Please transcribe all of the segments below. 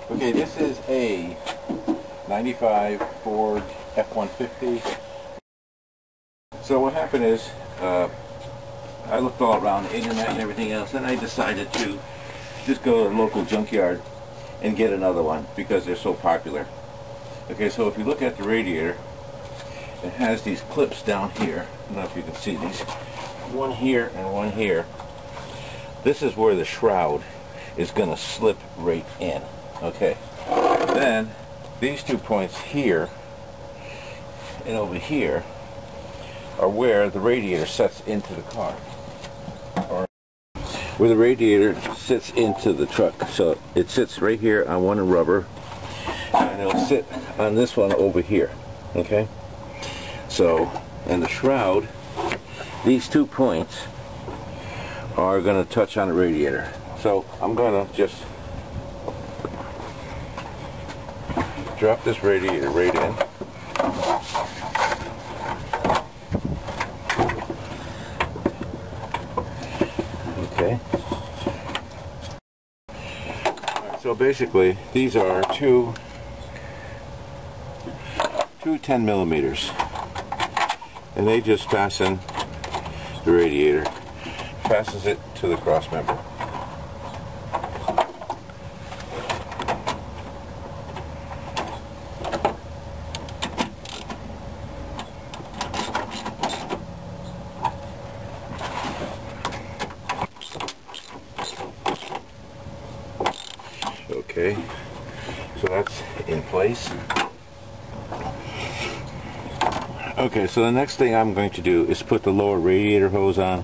Okay, this is a 95 Ford F-150. So what happened is, I looked all around the internet and everything else, and I decided to just go to the local junkyard and get another one because they're so popular. Okay, so if you look at the radiator, it has these clips down here. I don't know if you can see these. One here and one here. This is where the shroud is going to slip right in. Okay, then these 2 points here and over here are where the radiator sets into the car, or where the radiator sits into the truck. So it sits right here on one rubber, and it'll sit on this one over here. Okay, so, and the shroud, these 2 points are going to touch on the radiator. So I'm going to just drop this radiator right in. Okay. Right, so basically, these are two 10 millimeters, and they just fasten the radiator, fastens it to the cross member. Okay, so that's in place. Okay, so the next thing I'm going to do is put the lower radiator hose on,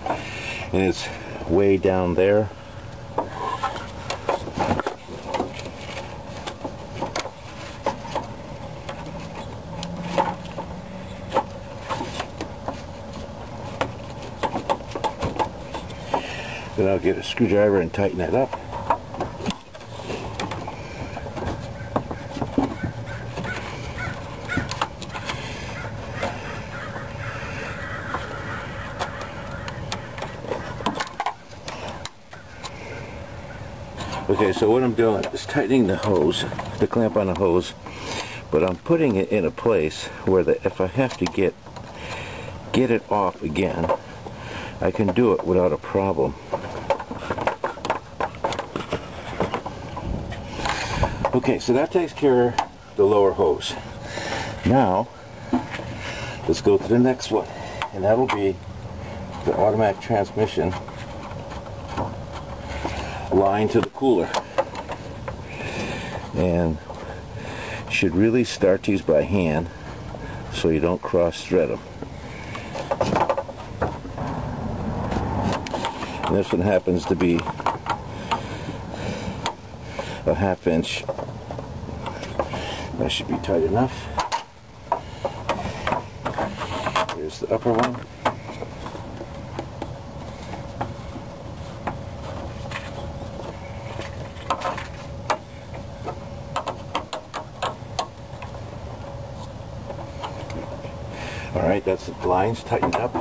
and it's way down there. Then I'll get a screwdriver and tighten it up. Okay, so what I'm doing is tightening the hose, the clamp on the hose, but I'm putting it in a place where if I have to get it off again, I can do it without a problem. Okay, so that takes care of the lower hose. Now, let's go to the next one, and that'll be the automatic transmission line to the cooler. And should really start these by hand so you don't cross thread them. And this one happens to be a 1/2 inch. That should be tight enough. Here's the upper one. Alright, that's the lines tightened up.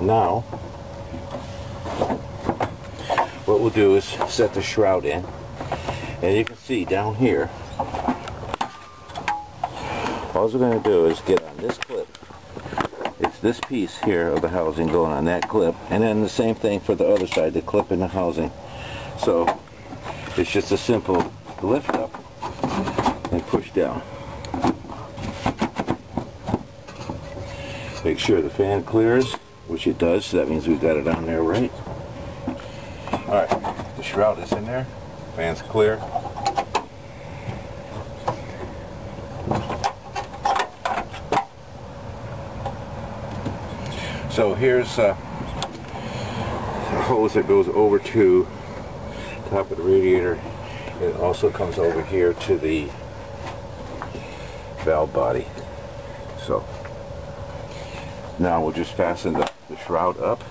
Now, what we'll do is set the shroud in. And you can see down here, all we're going to do is get on this clip. It's this piece here of the housing going on that clip. And then the same thing for the other side, the clip in the housing. So, it's just a simple lift up and push down. Make sure the fan clears, which it does, so that means we've got it on there right. Alright, the shroud is in there, fan's clear. So here's a hose that goes over to the top of the radiator. It also comes over here to the valve body. So now we'll just fasten the shroud up.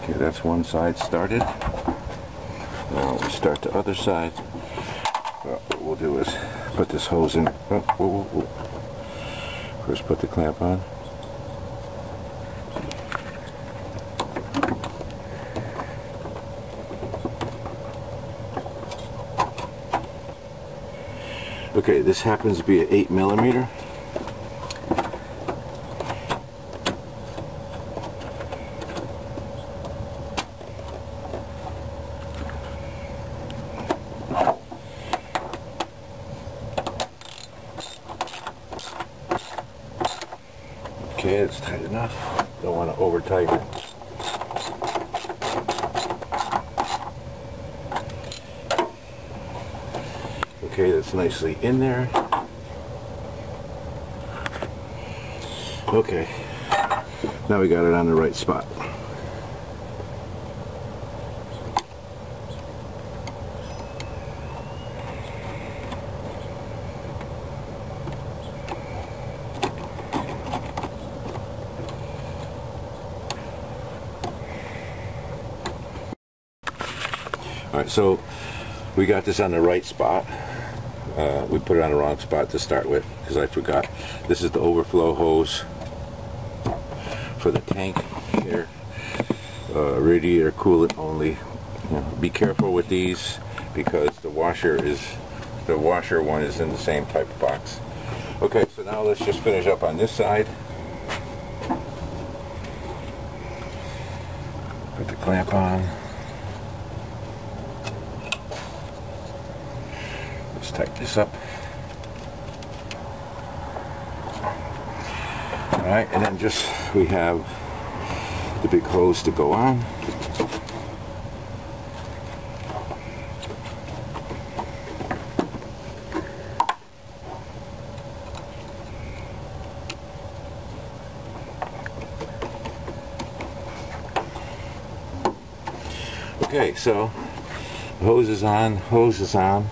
Okay, that's one side started. Now we start the other side. What we'll do is put this hose in. Oh, whoa, whoa, whoa. First put the clamp on. Okay, this happens to be an 8mm. Okay, it's tight enough. Don't want to over tighten it. Okay, that's nicely in there. Okay, now we got it on the right spot. Alright, so we got this on the right spot. We put it on the wrong spot to start with because I forgot. This is the overflow hose for the tank here. Radiator coolant only. Be careful with these because the washer one is in the same type of box. Okay, so now let's just finish up on this side. Put the clamp on. Let's tighten this up. Alright, and then just we have the big hose to go on. Okay, so hose is on, hose is on.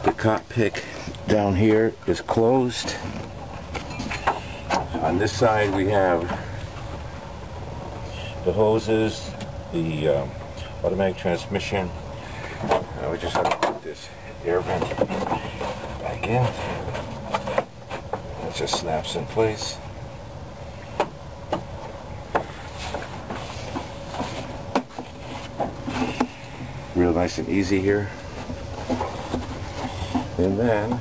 The cot pick down here is closed. On this side we have the hoses, the automatic transmission. Now we just have to put this air vent back in. It just snaps in place. Real nice and easy here. And then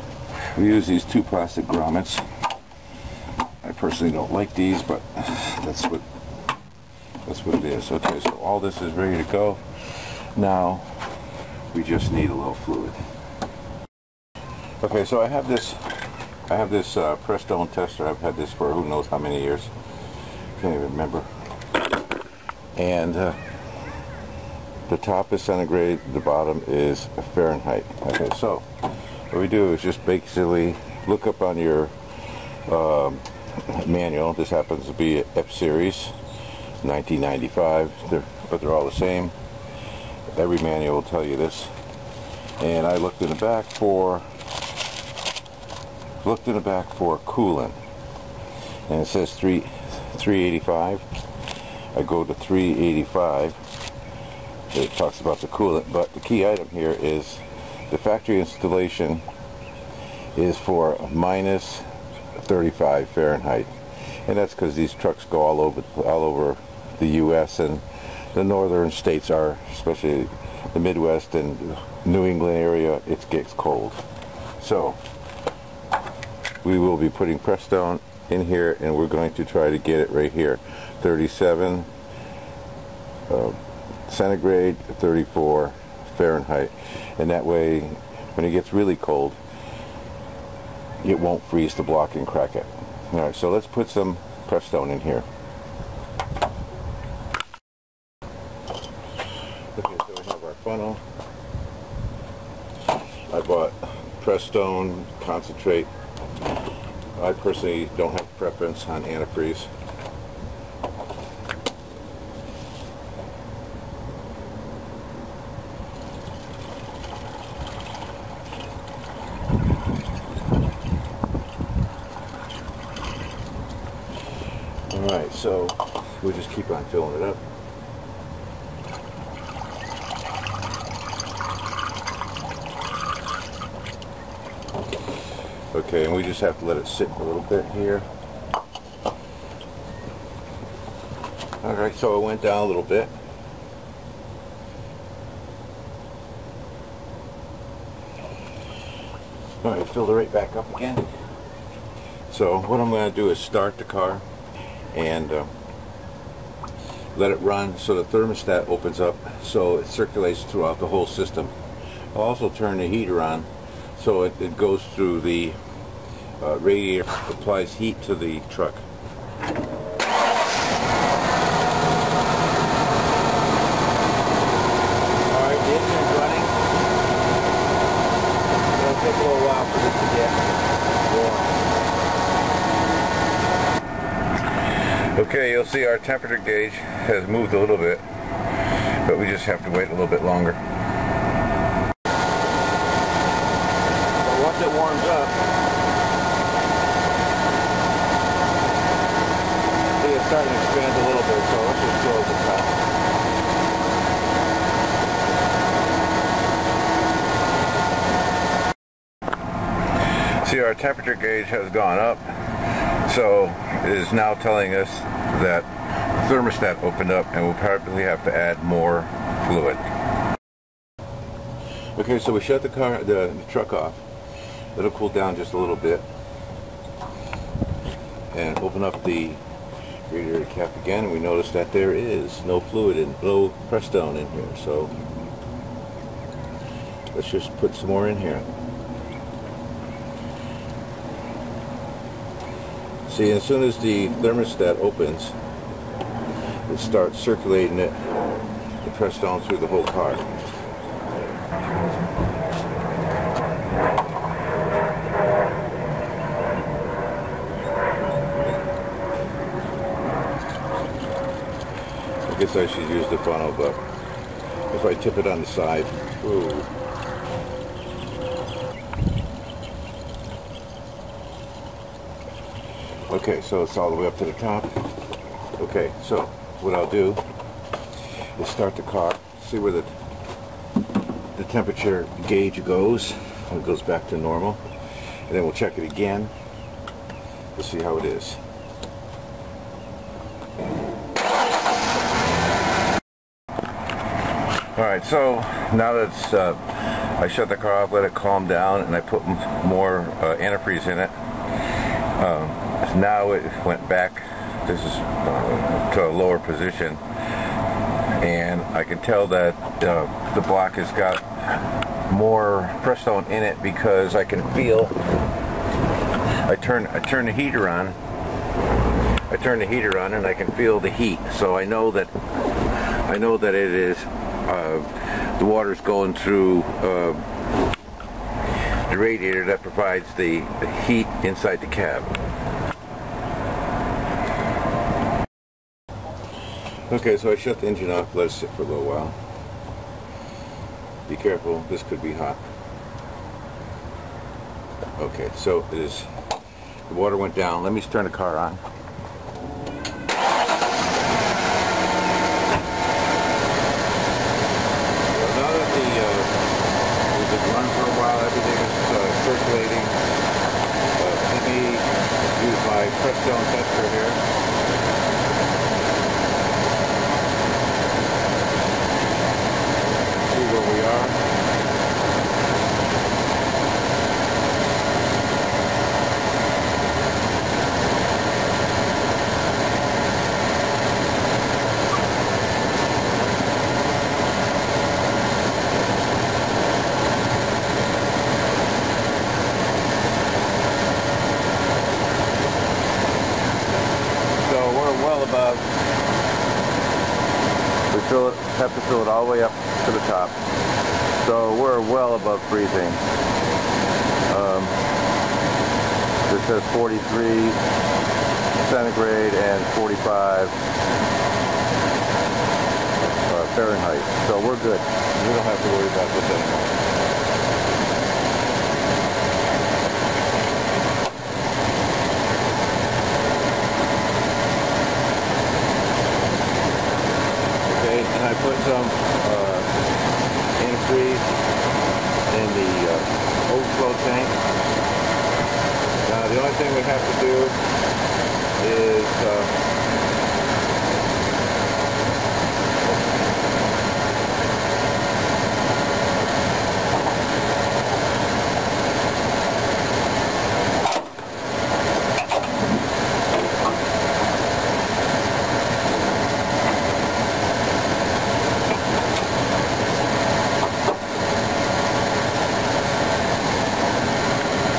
we use these two plastic grommets. I personally don't like these, but that's what it is. Okay, so all this is ready to go. Now we just need a little fluid. Okay, so I have this Prestone tester. I've had this for who knows how many years. Can't even remember. And the top is centigrade, the bottom is Fahrenheit. Okay, so what we do is just basically look up on your manual. This happens to be F-Series 1995, but they're all the same. Every manual will tell you this. And I looked in the back for coolant, and it says 385. I go to 385. It talks about the coolant, but the key item here is the factory installation is for minus 35 Fahrenheit, and that's because these trucks go all over the U.S. and the northern states are, especially the Midwest and New England area, it gets cold. So we will be putting Prestone in here, and we're going to try to get it right here, 37 centigrade, 34 Fahrenheit, and that way when it gets really cold it won't freeze the block and crack it. Alright, so let's put some Prestone in here. Okay, so we have our funnel. I bought Prestone concentrate. I personally don't have preference on antifreeze. Alright, so we'll just keep on filling it up. Okay, and we just have to let it sit a little bit here. Alright, so it went down a little bit. Alright, filled it right back up again. So what I'm going to do is start the car and let it run so the thermostat opens up so it circulates throughout the whole system. I'll also turn the heater on so it goes through the radiator, applies heat to the truck. Alright, the engine's running. It'll take a little while for this to get warm. Okay, you'll see our temperature gauge has moved a little bit, but we just have to wait a little bit longer. But once it warms up, see it's starting to expand a little bit, so let's just close the top. See, our temperature gauge has gone up, so it is now telling us that the thermostat opened up and we'll probably have to add more fluid. Okay, so we shut the truck off. It'll cool down just a little bit. And open up the radiator cap again, and we notice that there is no fluid and no Prestone in here. So let's just put some more in here. See, as soon as the thermostat opens, it starts circulating it and Prestone through the whole car. I guess I should use the funnel, but if I tip it on the side, ooh. Okay, so it's all the way up to the top. Okay, so what I'll do is start the car, see where the temperature gauge goes. It goes back to normal. And then we'll check it again to see how it is. Alright, so now that I shut the car off, let it calm down, and I put more antifreeze in it. Now it went back, this is to a lower position, and I can tell that the block has got more Prestone in it because I can feel, I turn the heater on, and I can feel the heat, so I know that it is the water's going through the radiator that provides the heat inside the cab. Okay, so I shut the engine off, let it sit for a little while. Be careful, this could be hot. Okay, so it is, the water went down. Let me turn the car on. Now that we've been running for a while, everything is circulating. Let me use my Prestone tester here. Where we are. So we're well above. We have to fill it all the way up to the top. So we're well above freezing. This says 43 centigrade and 45 Fahrenheit. So we're good. We don't have to worry about this anymore. Okay, and I put some antifreeze in the overflow tank. The only thing we have to do is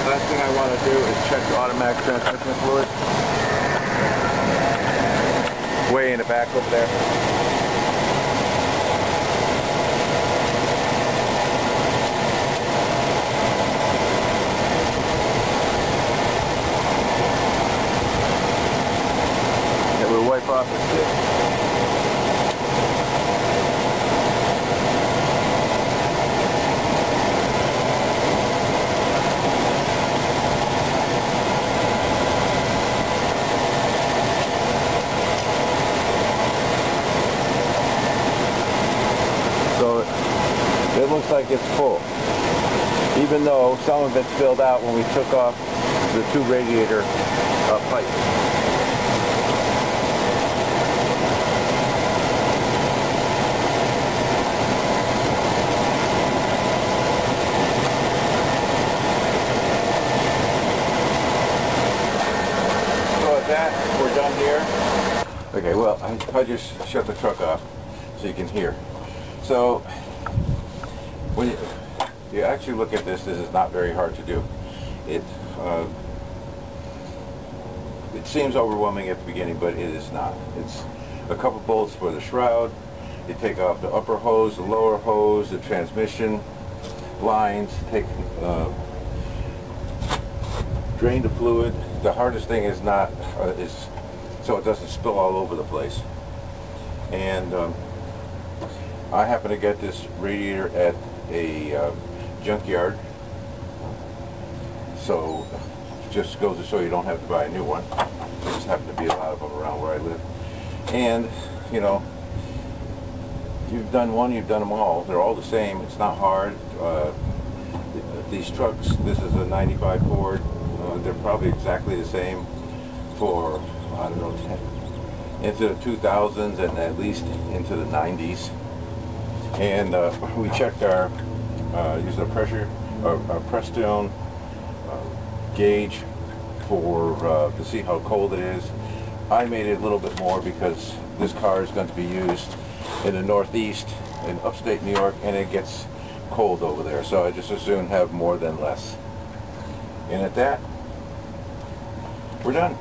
last thing I want to do is check the automatic transmission fluid. Way in the back over there. And we'll wipe off the stick. So it looks like it's full, even though some of it's filled out when we took off the two radiator pipes. So at that, we're done here. Okay, well, I just shut the truck off so you can hear. So when you actually look at this is not very hard to do. It seems overwhelming at the beginning, but it is not. It's a couple bolts for the shroud. You take off the upper hose, the lower hose, the transmission lines, drain the fluid. The hardest thing is not so it doesn't spill all over the place. And I happen to get this radiator at a junkyard, so just goes to show you don't have to buy a new one. There just happen to be a lot of them around where I live. And, you know, you've done one, you've done them all. They're all the same. It's not hard. These trucks, this is a 95 Ford. They're probably exactly the same for, I don't know, into the 2000s and at least into the 90s. And we checked our used a pressure, a Prestone gauge to see how cold it is. I made it a little bit more because this car is going to be used in the Northeast in upstate New York, and it gets cold over there. So I just as soon have more than less. And at that, we're done.